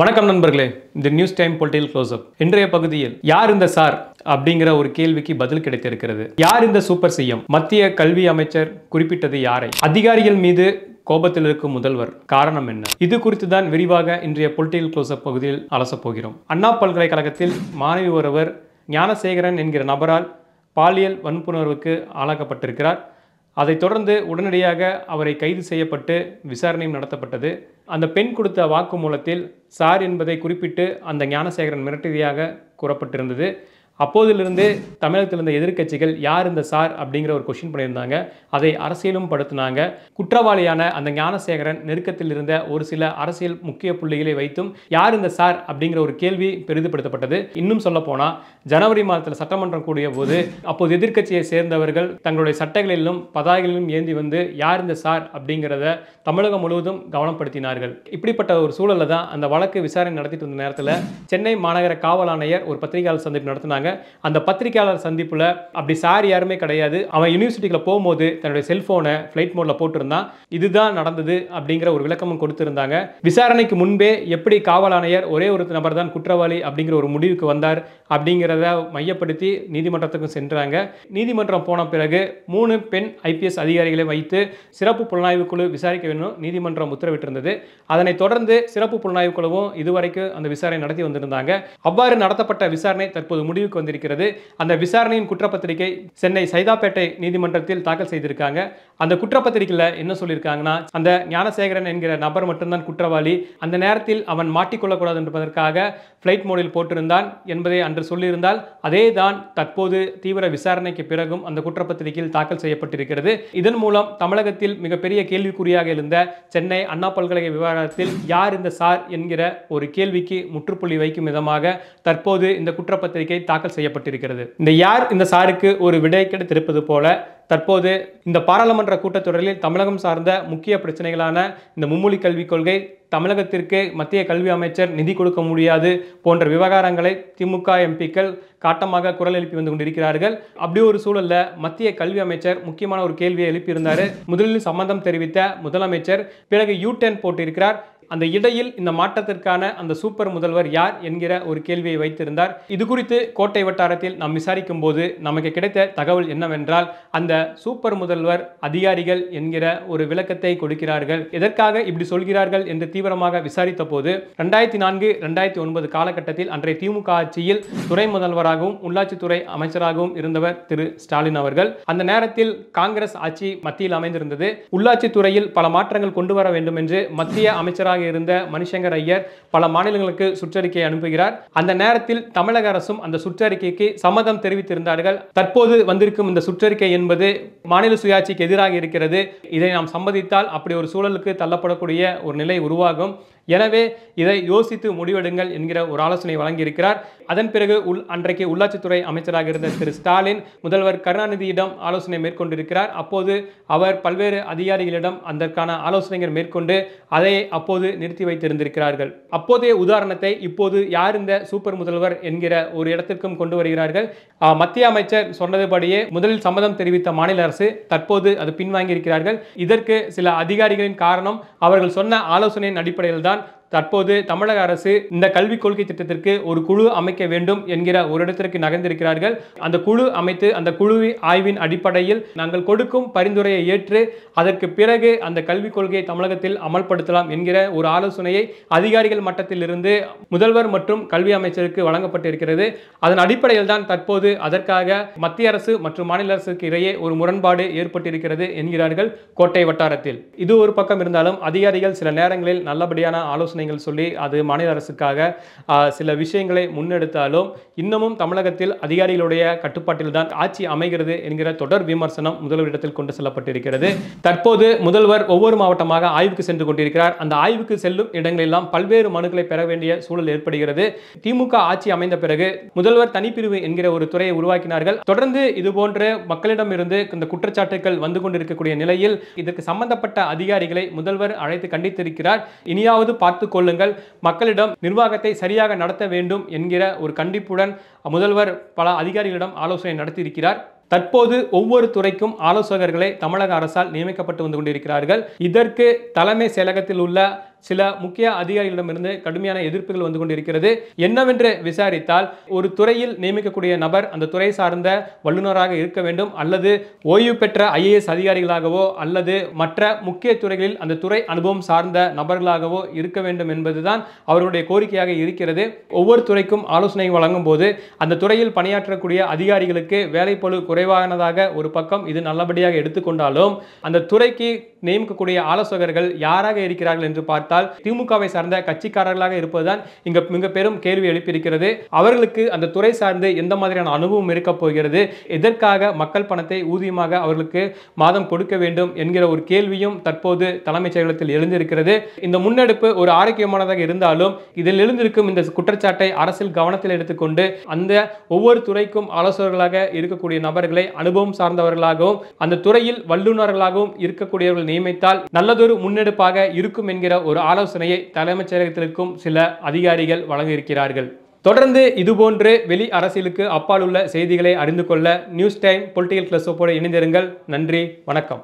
வணக்கம் நண்பர்களே. இந்த நியூஸ் டைம் பொலிட்டிக்கல் க்ளோஸ்அப் இன்றைய பகுதியில் யார் இந்த சார் அப்படிங்கிற ஒரு கேள்விக்கு பதில் கிடைத்திருக்கிறது. யார் இந்த சூப்பர் சிஎம்? மத்திய கல்வி அமைச்சர் குறிப்பிட்டது யாரை? அதிகாரிகள் மீது கோபத்தில் இருக்கும் முதல்வர் காரணம் என்ன? இது குறித்து தான் விரிவாக இன்றைய பொலிட்டிக்கல் க்ளோஸ்அப் பகுதியில் அலசப் போகிறோம். அண்ணா பல்கலைக்கழகத்தில் மாணவி ஒருவர் ஞானசேகரன் என்கிற நபரால் பாலியல் வன்புணர்வுக்கு ஆளாக்கப்பட்டிருக்கிறார். அதைத் தொடர்ந்து உடனடியாக அவரை கைது செய்யப்பட்டு விசாரணையும் நடத்தப்பட்டது. அந்த பெண் கொடுத்த வாக்குமூலத்தில் சார் என்பதை குறிப்பிட்டு அந்த ஞானசேகரன் மிரட்டியதாக கூறப்பட்டிருந்தது. அப்போதிலிருந்து தமிழகத்தில் இருந்த எதிர்க்கட்சிகள் யார் இந்த சார் அப்படிங்கிற ஒரு கொஸ்டின் பண்ணியிருந்தாங்க. அதை அரசியலும் படுத்தினாங்க. குற்றவாளியான அந்த ஞானசேகரன் நெருக்கத்தில் இருந்த ஒரு சில அரசியல் முக்கிய புள்ளிகளை வைத்தும் யார் இந்த சார் அப்படிங்கிற ஒரு கேள்வி பெரிதுபடுத்தப்பட்டது. இன்னும் சொல்ல போனால் ஜனவரி மாதத்தில் சட்டமன்றம் கூடிய போது அப்போது எதிர்க்கட்சியை சேர்ந்தவர்கள் தங்களுடைய சட்டைகளிலும் பதாகைகளிலும் ஏந்தி வந்து யார் இந்த சார் அப்படிங்கிறத தமிழகம் முழுவதும் கவனப்படுத்தினார்கள். இப்படிப்பட்ட ஒரு சூழலில் தான் அந்த வழக்கு விசாரணை நடத்திட்டு வந்த நேரத்தில் சென்னை மாநகர காவல் ஆணையர் ஒரு பத்திரிகையாளர் சந்திப்பு நடத்தினாங்க. அந்த பத்திரிகையாளர் சந்திப்புல அப்படி சார் யாருமே கிடையாது, அவன் யூனிவர்சிட்டிக்குள்ள போகும்போது தன்னுடைய செல்போனை ஃபிளைட் மோட்ல போட்டிருந்தான், இதுதான் நடந்தது அப்படிங்கிற ஒரு விளக்கமும் கொடுத்திருந்தாங்க. விசாரணைக்கு முன்பே எப்படி காவல் ஆணையர் ஒரே ஒரு நபர் தான் குற்றவாளி அப்படிங்கிற ஒரு முடிவுக்கு வந்தார் அப்படிங்கிறத மையப்படுத்தி நீதிமன்றத்துக்கு சென்றாங்க. நீதிமன்றம் போன பிறகு 3 பெண் ஐபிஎஸ் அதிகாரிகளை வைத்து சிறப்பு புலனாய்வு குழு விசாரிக்க வேண்டும் நீதிமன்றம் உத்தரவிட்டிருந்தது. அதனைத் தொடர்ந்து சிறப்பு புலனாய்வு குழுவும் இதுவரைக்கும் அந்த விசாரணை நடத்தி வந்திருந்தாங்க. அவ்வாறு நடத்தப்பட்ட விசாரணை தற்போது முடிவுக்கு வந்திருக்கிறது. அந்த விசாரணையின் குற்றப்பத்திரிகை சென்னை சைதாப்பேட்டை நீதிமன்றத்தில் தாக்கல் செய்திருக்காங்க. அந்த குற்றப்பத்திரிகையில் என்ன சொல்லியிருக்காங்கன்னா, அந்த ஞானசேகரன் என்கிற நபர் மட்டும்தான் குற்றவாளி, அந்த நேரத்தில் அவன் மாட்டிக்கொள்ளக்கூடாது என்பதற்காக ஃபிளைட் மோடில் போட்டிருந்தான் என்பதை அன்று சொல்லியிருந்தால் அதே தான் தற்போது தீவிர விசாரணைக்கு பிறகும் அந்த குற்றப்பத்திரிகையில் தாக்கல் செய்யப்பட்டிருக்கிறது. இதன் மூலம் தமிழகத்தில் மிகப்பெரிய கேள்விக்குறியாக இருந்த சென்னை அண்ணா பல்கலைக்கழக விவகாரத்தில் யார் இந்த சார் என்கிற ஒரு கேள்விக்கு முற்றுப்புள்ளி வைக்கும் விதமாக தற்போது இந்த குற்றப்பத்திரிகை தாக்கல் செய்யப்பட்டிருக்கிறது. இந்த யார் இந்த சாருக்கு ஒரு விடை கிடைத்திருப்பது போல தற்போது இந்த பாராளுமன்ற கூட்டத்தொடரில் தமிழகம் சார்ந்த முக்கிய பிரச்சனைகளான இந்த மும்மொழி கல்விக் கொள்கை, தமிழகத்திற்கு மத்திய கல்வி அமைச்சர் நிதி கொடுக்க முடியாது போன்ற விவகாரங்களை திமுக எம்பிக்கள் காட்டமாக குரல் எழுப்பி வந்து கொண்டிருக்கிறார்கள். அப்படி ஒரு சூழல்ல மத்திய கல்வி அமைச்சர் முக்கியமான ஒரு கேள்வியை எழுப்பியிருந்தார். முதலில் சம்மதம் தெரிவித்த முதலமைச்சர் பிறகு யூ-டர்ன் போட்டிருக்கிறார். அந்த இடையில் இந்த மாற்றத்திற்கான அந்த சூப்பர் முதல்வர் யார் என்கிற ஒரு கேள்வியை வைத்திருந்தார். இது குறித்து கோட்டை வட்டாரத்தில் நாம் விசாரிக்கும் போது நமக்கு கிடைத்த தகவல் என்னவென்றால், அந்த சூப்பர் முதல்வர் அதிகாரிகள் என்கிற ஒரு விளக்கத்தை கொடுக்கிறார்கள். எதற்காக இப்படி சொல்கிறார்கள் என்று தீவிரமாக விசாரித்த போது 2004-2009 காலகட்டத்தில் அன்றைய திமுக ஆட்சியில் துணை முதல்வராகவும் உள்ளாட்சித்துறை அமைச்சராகவும் இருந்தவர் திரு ஸ்டாலின் அவர்கள். அந்த நேரத்தில் காங்கிரஸ் ஆட்சி மத்தியில் அமைந்திருந்தது. உள்ளாட்சித்துறையில் பல மாற்றங்கள் கொண்டு வர வேண்டும் என்று மத்திய அமைச்சராக இருந்த மணிசங்கர் ஐயர் பல மாநிலங்களுக்கு சுற்றறிக்கை அனுப்புகிறார். அந்த நேரத்தில் தமிழக அரசும் அந்த சுற்றறிக்கைக்கு சம்மதம் தெரிவித்திருந்தார்கள். தற்போது வந்திருக்கும் இந்த சுற்றறிக்கை என்பது மாநில சுயாட்சிக்கு எதிராக இருக்கிறது. இதை நாம் சம்மதித்தால் அப்படி ஒரு சூழலுக்கு தள்ளப்படக்கூடிய ஒரு நிலை உருவாகும். எனவே இதை யோசித்து முடிவெடுங்கள் என்கிற ஒரு ஆலோசனை வழங்கியிருக்கிறார். அதன் பிறகு அன்றைக்கு உள்ளாட்சித்துறை அமைச்சராக இருந்த திரு ஸ்டாலின் முதல்வர் கருணாநிதியிடம் ஆலோசனை மேற்கொண்டிருக்கிறார். அப்போது அவர் பல்வேறு அதிகாரிகளிடம் அதற்கான ஆலோசனைகள் மேற்கொண்டு அதை அப்போது நிறுத்தி வைத்திருந்திருக்கிறார்கள். அப்போதைய உதாரணத்தை இப்போது யார் இந்த சூப்பர் முதல்வர் என்கிற ஒரு இடத்திற்கும் கொண்டு வருகிறார்கள். மத்திய அமைச்சர் சொன்னதுபடியே முதலில் சம்மதம் தெரிவித்த மாநில அரசு தற்போது அது பின்வாங்கியிருக்கிறார்கள். இதற்கு சில அதிகாரிகளின் காரணம் அவர்கள் சொன்ன ஆலோசனையின் அடிப்படையில் தான் தற்போது தமிழக அரசு இந்த கல்விக் கொள்கை திட்டத்திற்கு ஒரு குழு அமைக்க வேண்டும் என்கிற ஒரு இடத்திற்கு நகர்ந்திருக்கிறார்கள். அந்த குழு அமைத்து அந்த குழு ஆய்வின் அடிப்படையில் நாங்கள் கொடுக்கும் பரிந்துரையை ஏற்று அதற்கு பிறகு அந்த கல்விக் கொள்கையை தமிழகத்தில் அமல்படுத்தலாம் என்கிற ஒரு ஆலோசனையை அதிகாரிகள் மட்டத்தில் இருந்து முதல்வர் மற்றும் கல்வி அமைச்சருக்கு வழங்கப்பட்டிருக்கிறது. அதன் அடிப்படையில் தான் தற்போது அதற்காக மத்திய அரசு மற்றும் மாநில அரசுக்கு இடையே ஒரு முரண்பாடு ஏற்பட்டிருக்கிறது என்கிறார்கள் கோட்டை வட்டாரத்தில். இது ஒரு பக்கம் இருந்தாலும் அதிகாரிகள் சில நேரங்களில் நல்லபடியான ஆலோசனை சொல்லி அது மாநில அரசுக்காக சில விஷயங்களை முன்னெடுத்தாலும் இன்னமும் தமிழகத்தில் அதிகாரிகளுடைய கட்டுப்பாட்டில் தான் ஆட்சி அமைகிறது என்கிற தொடர் விமர்சனம் முதல்வரிடத்தில் கொண்டு செல்லப்பட்டிருக்கிறது. தற்போது முதல்வர் ஒவ்வொரு மாவட்டமாக ஆய்வுக்கு சென்று கொண்டிருக்கிறார். அந்த ஆய்வுக்கு செல்லும் இடங்களெல்லாம் பல்வேறு மனுக்களை பெற வேண்டிய சூழல் ஏற்படுகிறது. திமுக ஆட்சி அமைந்த பிறகு முதல்வர் தனிப்பிரிவு என்கிற ஒரு துறையை உருவாக்கினார்கள். தொடர்ந்து இதுபோன்ற மக்களிடம் இருந்து இந்த குற்றச்சாட்டுகள் வந்து கொண்டிருக்கக்கூடிய நிலையில் இதற்கு சம்பந்தப்பட்ட அதிகாரிகளை முதல்வர் அழைத்து கண்டித்திருக்கிறார். இனியாவது பார்த்து கொள்ளுங்கள், மக்களிடம் நிர்வாகத்தை சரியாக நடத்த வேண்டும் என்கிற ஒரு கண்டிப்புடன் முதல்வர் பல அதிகாரிகளிடம் ஆலோசனை நடத்தியிருக்கிறார். தற்போது ஒவ்வொரு துறைக்கும் ஆலோசகர்களை தமிழக அரசால் நியமிக்கப்பட்டு வந்து கொண்டிருக்கிறார்கள். இதற்கு தலைமை செயலகத்தில் உள்ள சில முக்கிய அதிகாரிகளிடமிருந்து கடுமையான எதிர்ப்புகள் வந்து கொண்டிருக்கிறது. என்னவென்று விசாரித்தால், ஒரு துறையில் நியமிக்கக்கூடிய நபர் அந்த துறை சார்ந்த வல்லுநராக இருக்க வேண்டும், அல்லது ஓய்வு பெற்ற IAS அதிகாரிகளாகவோ அல்லது மற்ற முக்கிய துறைகளில் அந்த துறை அனுபவம் சார்ந்த நபர்களாகவோ இருக்க வேண்டும் என்பதுதான் அவர்களுடைய கோரிக்கையாக இருக்கிறது. ஒவ்வொரு துறைக்கும் ஆலோசனை வழங்கும் போது அந்த துறையில் பணியாற்றக்கூடிய அதிகாரிகளுக்கு வேலைப்பளு குறைவானதாக ஒரு பக்கம் இது நல்லபடியாக எடுத்துக்கொண்டாலும், அந்த துறைக்கு நியமிக்கக்கூடிய ஆலோசகர்கள் யாராக இருக்கிறார்கள் என்று பார்த்தால் திமுகவை சார்ந்த கட்சிக்காரர்களாக இருப்பதுதான் இங்க மிக பெரும் கேள்வி எழுப்பியிருக்கிறது. அவர்களுக்கு அந்த துறை சார்ந்து எந்த மாதிரியான அனுபவம் இருக்க போகிறது, எதற்காக மக்கள் பணத்தை ஊதியமாக அவர்களுக்கு மாதம் கொடுக்க வேண்டும் என்கிற ஒரு கேள்வியும் தற்போது தலைமைச் செயலகத்தில் எழுந்திருக்கிறது. இந்த முன்னெடுப்பு ஒரு ஆரோக்கியமானதாக இருந்தாலும், இதில் எழுந்திருக்கும் இந்த குற்றச்சாட்டை அரசியல் கவனத்தில் எடுத்துக்கொண்டு அந்த ஒவ்வொரு துறைக்கும் ஆலோசகர்களாக இருக்கக்கூடிய நபர்களை அனுபவம் சார்ந்தவர்களாகவும் அந்த துறையில் வல்லுநர்களாகவும் இருக்கக்கூடியவர்கள் நியமித்தால் நல்லதொரு முன்னெடுப்பாக இருக்கும் என்கிற ஒரு ஆலோசனையை தலைமைச் செயலகத்திற்கும் சில அதிகாரிகள் வழங்க இருக்கிறார்கள். தொடர்ந்து இதுபோன்று வெளி அரசியலுக்கு அப்பால் உள்ள செய்திகளை அறிந்து கொள்ள நியூஸ் டைம் பொலிட்டிக்கல் கிளப்ஸோடு இணைந்திருங்கள். நன்றி, வணக்கம்.